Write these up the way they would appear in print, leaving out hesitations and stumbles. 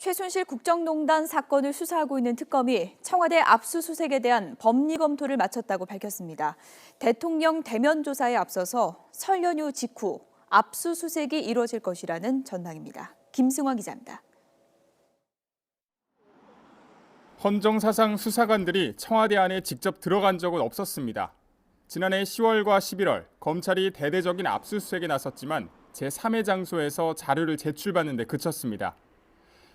최순실 국정농단 사건을 수사하고 있는 특검이 청와대 압수수색에 대한 법리 검토를 마쳤다고 밝혔습니다. 대통령 대면 조사에 앞서서 설 연휴 직후 압수수색이 이루어질 것이라는 전망입니다. 김승화 기자입니다. 헌정사상 수사관들이 청와대 안에 직접 들어간 적은 없었습니다. 지난해 10월과 11월 검찰이 대대적인 압수수색에 나섰지만 제3의 장소에서 자료를 제출받는 데 그쳤습니다.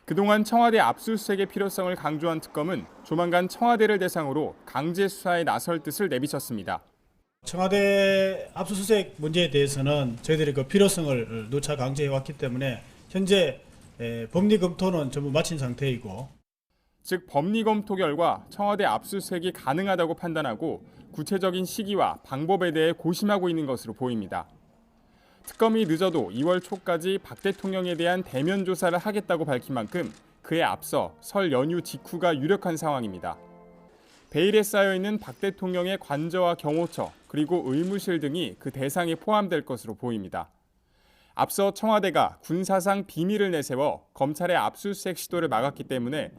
그동안 청와대 압수수색의 필요성을 강조한 특검은 조만간 청와대를 대상으로 강제 수사에 나설 뜻을 내비쳤습니다. 청와대 압수수색 문제에 대해서는 저희들이 그 필요성을 누차 강조해왔기 때문에 현재 법리 검토는 전부 마친 상태이고, 즉 법리 검토 결과 청와대 압수수색이 가능하다고 판단하고 구체적인 시기와 방법에 대해 고심하고 있는 것으로 보입니다. 특검이 늦어도 2월 초까지 박 대통령에 대한 대면 조사를 하겠다고 밝힌 만큼 그에 앞서 설 연휴 직후가 유력한 상황입니다. 베일에 쌓여있는 박 대통령의 관저와 경호처 그리고 의무실 등이 그 대상에 포함될 것으로 보입니다. 앞서 청와대가 군사상 비밀을 내세워 검찰의 압수수색 시도를 막았기 때문에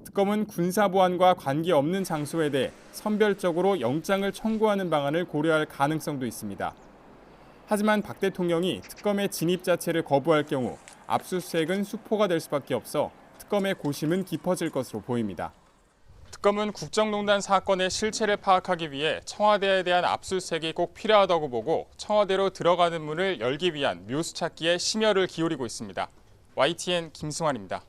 특검은 군사보안과 관계없는 장소에 대해 선별적으로 영장을 청구하는 방안을 고려할 가능성도 있습니다. 하지만 박 대통령이 특검의 진입 자체를 거부할 경우 압수수색은 수포가 될 수밖에 없어 특검의 고심은 깊어질 것으로 보입니다. 특검은 국정농단 사건의 실체를 파악하기 위해 청와대에 대한 압수수색이 꼭 필요하다고 보고 청와대로 들어가는 문을 열기 위한 묘수 찾기에 심혈을 기울이고 있습니다. YTN 김승환입니다.